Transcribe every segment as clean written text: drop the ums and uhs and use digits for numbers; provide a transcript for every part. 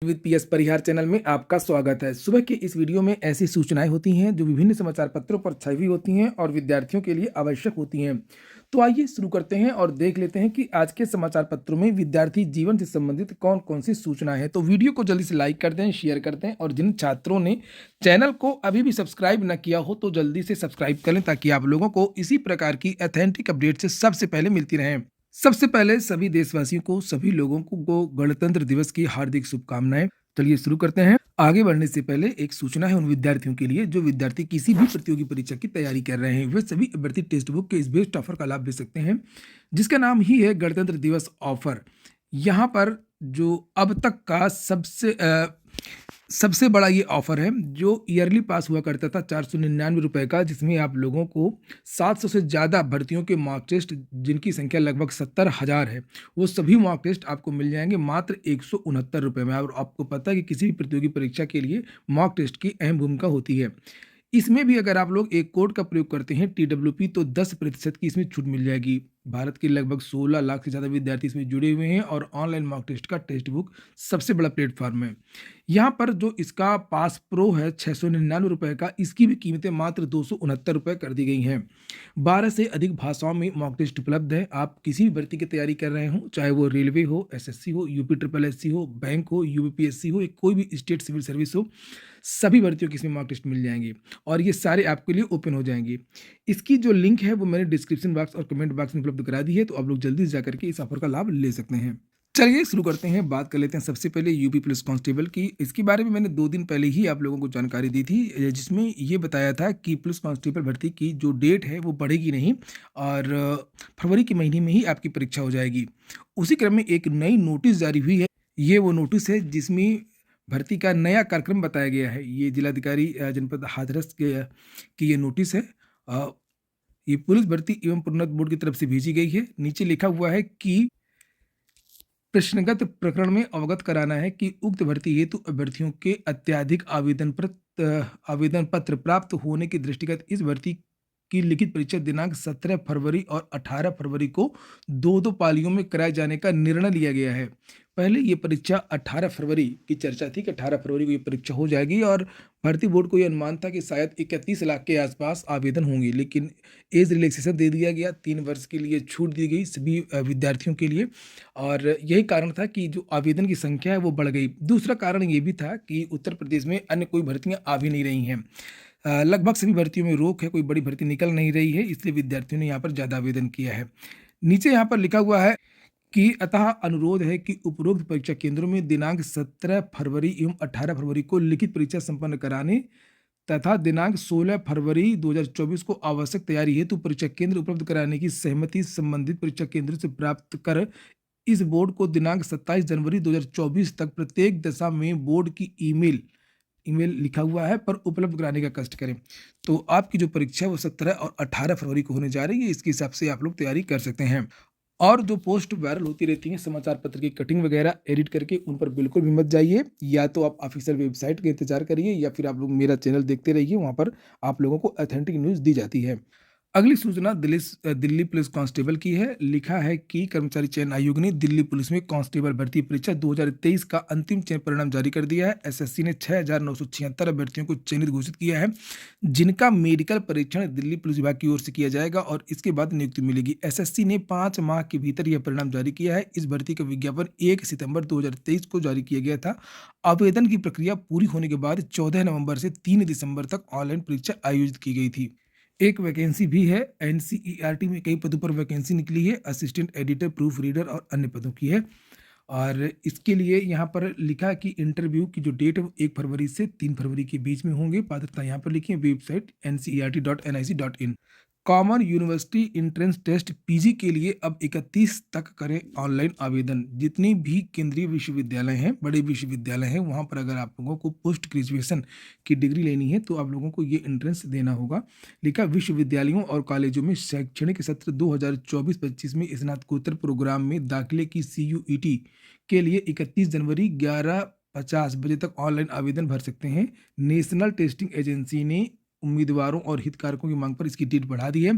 With PS Parihar channel में आपका स्वागत है। सुबह के इस वीडियो में ऐसी सूचनाएं होती हैं जो विभिन्न समाचार पत्रों पर छाई हुई होती हैं और विद्यार्थियों के लिए आवश्यक होती हैं। तो आइए शुरू करते हैं और देख लेते हैं कि आज के समाचार पत्रों में विद्यार्थी जीवन से संबंधित कौन कौन सी सूचनाएं हैं। तो वीडियो को जल्दी से लाइक कर दें, शेयर कर दें और जिन छात्रों ने चैनल को अभी भी सब्सक्राइब न किया हो तो जल्दी से सब्सक्राइब कर लें ताकि आप लोगों को इसी प्रकार की ऑथेंटिक अपडेट से सबसे पहले मिलती रहें। सबसे पहले सभी देशवासियों को, सभी लोगों को गणतंत्र दिवस की हार्दिक शुभकामनाएं। चलिए शुरू करते हैं। आगे बढ़ने से पहले एक सूचना है उन विद्यार्थियों के लिए जो विद्यार्थी किसी भी प्रतियोगी परीक्षा की तैयारी कर रहे हैं। वे सभी अभ्यर्थी टेक्स्ट बुक के इस बेस्ट ऑफर का लाभ ले सकते हैं जिसका नाम ही है गणतंत्र दिवस ऑफर। यहाँ पर जो अब तक का सबसे बड़ा ये ऑफर है जो ईयरली पास हुआ करता था 499 रुपये का, जिसमें आप लोगों को 700 से ज़्यादा भर्तियों के मॉक टेस्ट जिनकी संख्या लगभग 70,000 है, वो सभी मॉक टेस्ट आपको मिल जाएंगे मात्र 169 रुपये में। और आपको पता है कि किसी भी प्रतियोगी परीक्षा के लिए मॉक टेस्ट की अहम भूमिका होती है। इसमें भी अगर आप लोग एक कोड का प्रयोग करते हैं TWP तो 10% की इसमें छूट मिल जाएगी। भारत के लगभग 16 लाख से ज़्यादा विद्यार्थी इसमें जुड़े हुए हैं और ऑनलाइन मॉक टेस्ट का टेक्स्ट बुक सबसे बड़ा प्लेटफॉर्म है। यहाँ पर जो इसका पास प्रो है 699 रुपये का, इसकी भी कीमतें मात्र 269 रुपये कर दी गई हैं। 12 से अधिक भाषाओं में मॉक टेस्ट उपलब्ध है। आप किसी भी भर्ती की तैयारी कर रहे हो, चाहे वो रेलवे हो, SSC हो, UPSSC हो, बैंक हो, UPSC हो या कोई भी स्टेट सिविल सर्विस हो, सभी भर्तियों की इसमें मॉक टेस्ट मिल जाएंगे और ये सारे आपके लिए ओपन हो जाएंगे। इसकी जो लिंक है वो मैंने डिस्क्रिप्शन बॉक्स और कमेंट बॉक्स में उपलब्ध करा दी है, तो आप लोग जल्दी से जाकर के इस ऑफर का लाभ ले सकते हैं। चलिए शुरू करते हैं। बात कर लेते हैं सबसे पहले यूपी पुलिस कांस्टेबल की। इसके बारे में मैंने 2 दिन पहले ही आप लोगों को जानकारी दी थी जिसमें ये बताया था कि पुलिस कांस्टेबल भर्ती की जो डेट है वो बढ़ेगी नहीं और फरवरी के महीने में ही आपकी परीक्षा हो जाएगी। उसी क्रम में एक नई नोटिस जारी हुई है। ये वो नोटिस है जिसमें भर्ती का नया कार्यक्रम बताया गया है। ये जिलाधिकारी जनपद हाथरस की ये नोटिस है। ये पुलिस भर्ती एवं प्रोन्नत बोर्ड की तरफ से भेजी गई है। नीचे लिखा हुआ है कि प्रश्नगत प्रकरण में अवगत कराना है कि उक्त भर्ती हेतु अभ्यर्थियों के अत्यधिक आवेदन पत्र प्राप्त होने के दृष्टिगत इस भर्ती की लिखित परीक्षा दिनांक 17 फरवरी और 18 फरवरी को 2-2 पालियों में कराए जाने का निर्णय लिया गया है। पहले ये परीक्षा 18 फरवरी की चर्चा थी कि 18 फरवरी को ये परीक्षा हो जाएगी और भर्ती बोर्ड को ये अनुमान था कि शायद 31 लाख के आसपास आवेदन होंगे, लेकिन एज रिलैक्सेशन दे दिया गया, 3 वर्ष के लिए छूट दी गई सभी विद्यार्थियों के लिए और यही कारण था कि जो आवेदन की संख्या है वो बढ़ गई। दूसरा कारण ये भी था कि उत्तर प्रदेश में अन्य कोई भर्तियाँ आ भी नहीं रही हैं। लगभग सभी भर्तियों में रोक है, कोई बड़ी भर्ती निकल नहीं रही है, इसलिए विद्यार्थियों ने यहाँ पर ज़्यादा आवेदन किया है। नीचे यहाँ पर लिखा हुआ है कि अतः अनुरोध है कि उपरोक्त परीक्षा केंद्रों में दिनांक 17 फरवरी एवं 18 फरवरी को लिखित परीक्षा संपन्न कराने तथा दिनांक 16 फरवरी 2024 को आवश्यक तैयारी हेतु परीक्षा केंद्र उपलब्ध कराने की सहमति संबंधित परीक्षा केंद्र से प्राप्त कर इस बोर्ड को दिनांक 27 जनवरी 2024 तक प्रत्येक दशा में बोर्ड की ईमेल लिखा हुआ है पर उपलब्ध कराने का कष्ट करें। तो आपकी जो परीक्षा है वो 17 और 18 फरवरी को होने जा रही है। इसके हिसाब से आप लोग तैयारी कर सकते हैं। और जो पोस्ट वायरल होती रहती हैं समाचार पत्र की कटिंग वगैरह एडिट करके, उन पर बिल्कुल भी मत जाइए। या तो आप ऑफिशियल वेबसाइट का इंतजार करिए या फिर आप लोग मेरा चैनल देखते रहिए, वहाँ पर आप लोगों को ऑथेंटिक न्यूज़ दी जाती है। अगली सूचना दिल्ली पुलिस कांस्टेबल की है। लिखा है कि कर्मचारी चयन आयोग ने दिल्ली पुलिस में कांस्टेबल भर्ती परीक्षा 2023 का अंतिम चयन परिणाम जारी कर दिया है। SSC ने 6,976 अभ्यर्थियों को चयनित घोषित किया है जिनका मेडिकल परीक्षण दिल्ली पुलिस विभाग की ओर से किया जाएगा और इसके बाद नियुक्ति मिलेगी। SSC ने 5 माह के भीतर यह परिणाम जारी किया है। इस भर्ती का विज्ञापन 1 सितंबर 2023 को जारी किया गया था। आवेदन की प्रक्रिया पूरी होने के बाद 14 नवंबर से 3 दिसंबर तक ऑनलाइन परीक्षा आयोजित की गई थी। एक वैकेंसी भी है। NCERT में कई पदों पर वैकेंसी निकली है, असिस्टेंट एडिटर, प्रूफ रीडर और अन्य पदों की है। और इसके लिए यहाँ पर लिखा कि इंटरव्यू की जो डेट है वो 1 फरवरी से 3 फरवरी के बीच में होंगे। पात्रता यहाँ पर लिखी है, website ncert.nic.in। Common university entrance test PG के लिए अब 31 तक करें ऑनलाइन आवेदन। जितने भी केंद्रीय विश्वविद्यालय हैं, बड़े विश्वविद्यालय हैं, वहाँ पर अगर आप लोगों को पोस्ट ग्रेजुएशन की डिग्री लेनी है तो आप लोगों को ये एंट्रेंस देना होगा। लिखा विश्वविद्यालयों और कॉलेजों में शैक्षणिक सत्र 2024-25 में स्नातकोत्तर प्रोग्राम में दाखिले की CUET के लिए 31 जनवरी 11:50 बजे तक ऑनलाइन आवेदन भर सकते हैं। नेशनल टेस्टिंग एजेंसी ने उम्मीदवारों और हितधारकों की मांग पर इसकी डेट बढ़ा दी है।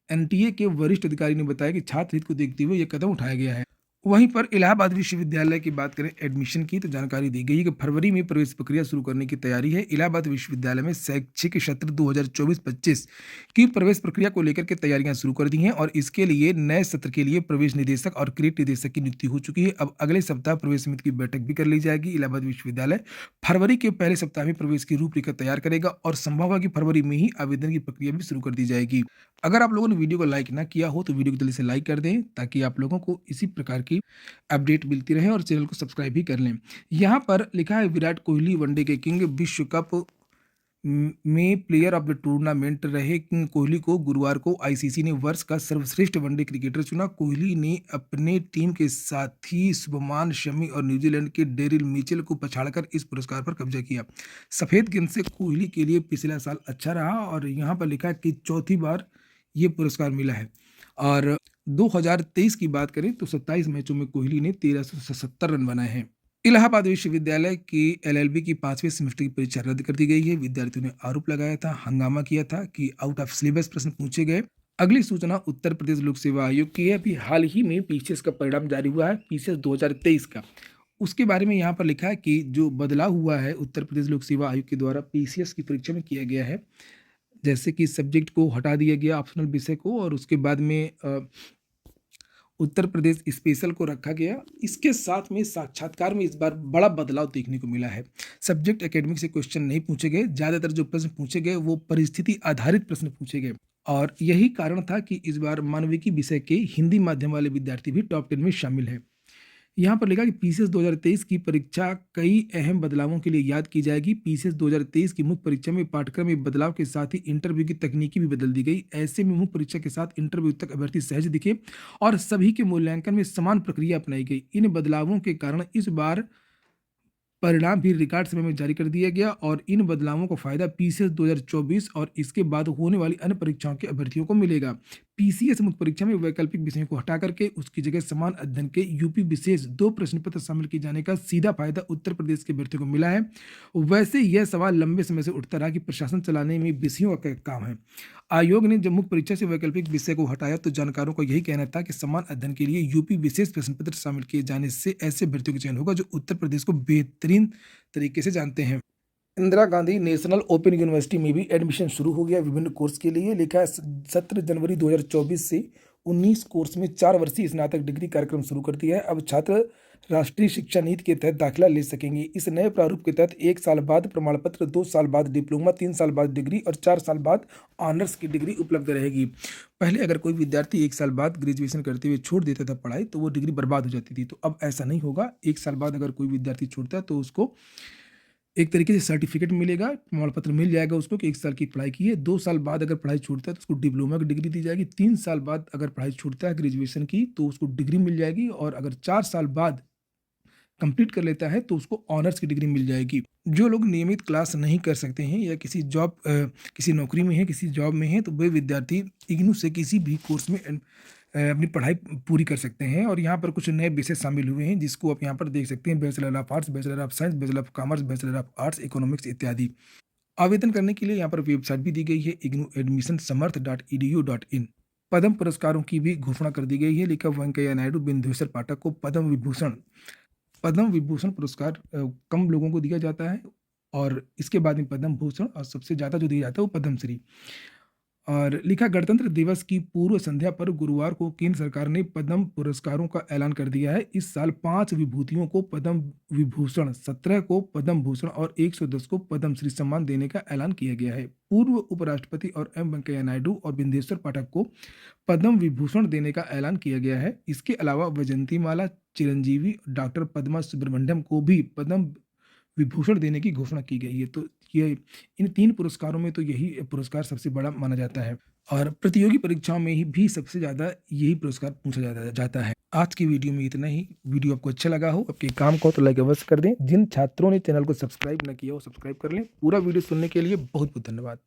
NTA के वरिष्ठ अधिकारी ने बताया कि छात्र हित को देखते हुए यह कदम उठाया गया है। वहीं पर इलाहाबाद विश्वविद्यालय की बात करें एडमिशन की, तो जानकारी दी गई है कि फरवरी में प्रवेश प्रक्रिया शुरू करने की तैयारी है। इलाहाबाद विश्वविद्यालय में शैक्षिक सत्र 2024-25 की प्रवेश प्रक्रिया को लेकर के तैयारियां शुरू कर दी हैं और इसके लिए नए सत्र के लिए प्रवेश निदेशक और क्रीट निदेशक की नियुक्ति हो चुकी है। अब अगले सप्ताह प्रवेश समिति की बैठक भी कर ली जाएगी। इलाहाबाद विश्वविद्यालय फरवरी के पहले सप्ताह में प्रवेश की रूपरेखा तैयार करेगा और संभव है कि फरवरी में ही आवेदन की प्रक्रिया भी शुरू कर दी जाएगी। अगर आप लोगों ने वीडियो को लाइक ना किया हो तो वीडियो को जल्दी से लाइक कर दें ताकि आप लोगों को इसी प्रकार की अपडेट मिलती रहे और चैनल को सब्सक्राइब भी कर लें। यहाँ पर लिखा है विराट कोहली वनडे के किंग, विश्व कप में प्लेयर ऑफ द टूर्नामेंट रहे। किंग कोहली को गुरुवार को आईसीसी ने वर्ष का सर्वश्रेष्ठ वनडे क्रिकेटर चुना। कोहली ने अपने टीम के साथी शुभमान शमी और न्यूजीलैंड के डेरिल मिचेल को पछाड़कर इस पुरस्कार पर कब्जा किया। सफेद गेंद से कोहली के लिए पिछला साल अच्छा रहा और यहाँ पर लिखा है कि चौथी बार ये पुरस्कार मिला है। और 2023 की बात करें तो 27 मैचों में कोहली ने 1370 रन बनाए हैं। इलाहाबाद विश्वविद्यालय की एलएलबी की 5वें सेमेस्टर की परीक्षा रद्द कर दी गई है। विद्यार्थियों ने आरोप लगाया था, हंगामा किया था कि आउट ऑफ सिलेबस प्रश्न पूछे गए। अगली सूचना उत्तर प्रदेश लोक सेवा आयोग की है। अभी हाल ही में पीसीएस का परिणाम जारी हुआ है, पीसीएस 2023 का। उसके बारे में यहाँ पर लिखा है कि जो बदलाव हुआ है उत्तर प्रदेश लोक सेवा आयोग के द्वारा पीसीएस की परीक्षा में किया गया है, जैसे कि सब्जेक्ट को हटा दिया गया ऑप्शनल विषय को और उसके बाद में उत्तर प्रदेश स्पेशल को रखा गया। इसके साथ में साक्षात्कार में इस बार बड़ा बदलाव देखने को मिला है। सब्जेक्ट एकेडमिक से क्वेश्चन नहीं पूछे गए, ज़्यादातर जो प्रश्न पूछे गए वो परिस्थिति आधारित प्रश्न पूछे गए और यही कारण था कि इस बार मानविकी विषय के हिंदी माध्यम वाले विद्यार्थी भी टॉप 10 में शामिल है। यहाँ पर लिखा कि पीसीएस 2023 की परीक्षा कई अहम बदलावों के लिए याद की जाएगी। पीसीएस 2023 की मुख्य परीक्षा में पाठ्यक्रम में बदलाव के साथ ही इंटरव्यू की तकनीकी भी बदल दी गई। ऐसे में मुख्य परीक्षा के साथ इंटरव्यू तक अभ्यर्थी सहज दिखे और सभी के मूल्यांकन में समान प्रक्रिया अपनाई गई। इन बदलावों के कारण इस बार परिणाम भी रिकॉर्ड समय में जारी कर दिया गया और इन बदलावों का फायदा पीसीएस 2024 और इसके बाद होने वाली अन्य परीक्षाओं के अभ्यर्थियों को मिलेगा। पीसीएस मुख्य परीक्षा में वैकल्पिक विषयों को हटा करके उसकी जगह समान अध्ययन के यूपी विशेष 2 प्रश्न पत्र शामिल किए जाने का सीधा फायदा उत्तर प्रदेश के अभ्यर्थियों को मिला है। वैसे यह सवाल लंबे समय से उठता रहा कि प्रशासन चलाने में विषयों का काम है। आयोग ने जब मुख्य परीक्षा से वैकल्पिक विषय को हटाया तो जानकारों का यही कहना था कि समान अध्ययन के लिए यूपी विशेष प्रश्न पत्र शामिल किए जाने से ऐसे अभ्यर्थियों का चयन होगा जो उत्तर प्रदेश को बेहतरीन तरीके से जानते हैं। Indira Gandhi national open university में भी एडमिशन शुरू हो गया विभिन्न कोर्स के लिए। लिखा है 17 जनवरी 2024 से 19 कोर्स में 4 वर्षीय स्नातक डिग्री कार्यक्रम शुरू कर दिया है। अब छात्र राष्ट्रीय शिक्षा नीति के तहत दाखिला ले सकेंगे। इस नए प्रारूप के तहत 1 साल बाद प्रमाण पत्र, 2 साल बाद डिप्लोमा, 3 साल बाद डिग्री और 4 साल बाद ऑनर्स की डिग्री उपलब्ध रहेगी। पहले अगर कोई विद्यार्थी 1 साल बाद ग्रेजुएशन करते हुए छोड़ देता था पढ़ाई तो वो डिग्री बर्बाद हो जाती थी, तो अब ऐसा नहीं होगा। 1 साल बाद अगर कोई विद्यार्थी छोड़ता है तो उसको एक तरीके से सर्टिफिकेट मिलेगा, प्रमाण पत्र मिल जाएगा उसको कि 1 साल की पढ़ाई की है। 2 साल बाद अगर पढ़ाई छूटता है तो उसको डिप्लोमा की डिग्री दी जाएगी। 3 साल बाद अगर पढ़ाई छूटता है ग्रेजुएशन की तो उसको डिग्री मिल जाएगी और अगर 4 साल बाद कंप्लीट कर लेता है तो उसको ऑनर्स की डिग्री मिल जाएगी। जो लोग नियमित क्लास नहीं कर सकते हैं या किसी नौकरी में है, किसी जॉब में है, तो वे विद्यार्थी इग्नू से किसी भी कोर्स में अपनी पढ़ाई पूरी कर सकते हैं। और यहाँ पर कुछ नए विषय शामिल हुए हैं जिसको आप यहाँ पर देख सकते हैं: bachelor of arts, bachelor of science, bachelor of commerce, bachelor of arts economics इत्यादि। आवेदन करने के लिए यहाँ पर वेबसाइट भी दी गई है ignuadmissionsamarth.edu.in। पद्म पुरस्कारों की भी घोषणा कर दी गई है। लिखा वेंकैया नायडू बिंदुश्वर पाठक को पद्म विभूषण पुरस्कार कम लोगों को दिया जाता है और इसके बाद में पद्म भूषण और सबसे ज़्यादा जो दिया जाता है वो पद्म श्री। और लिखा गणतंत्र दिवस की पूर्व संध्या पर गुरुवार को केंद्र सरकार ने पद्म पुरस्कारों का ऐलान कर दिया है। इस साल 5 विभूतियों को पद्म विभूषण, 17 को पद्म भूषण और 110 को पद्म श्री सम्मान देने का ऐलान किया गया है। पूर्व उपराष्ट्रपति और एम वेंकैया नायडू और बिंदेश्वर पाठक को पद्म विभूषण देने का ऐलान किया गया है। इसके अलावा वैजयंतीमाला, चिरंजीवी, डॉक्टर पद्मा सुब्रमण्यम को भी पद्म विभूषण देने की घोषणा की गई है। तो ये इन 3 पुरस्कारों में तो यही पुरस्कार सबसे बड़ा माना जाता है और प्रतियोगी परीक्षाओं में ही भी सबसे ज़्यादा यही पुरस्कार पूछा जाता है। आज की वीडियो में इतना ही। वीडियो आपको अच्छा लगा हो, आपके काम को तो लाइक अवश्य कर दें। जिन छात्रों ने चैनल को सब्सक्राइब न किया हो सब्सक्राइब कर लें। पूरा वीडियो सुनने के लिए बहुत बहुत धन्यवाद।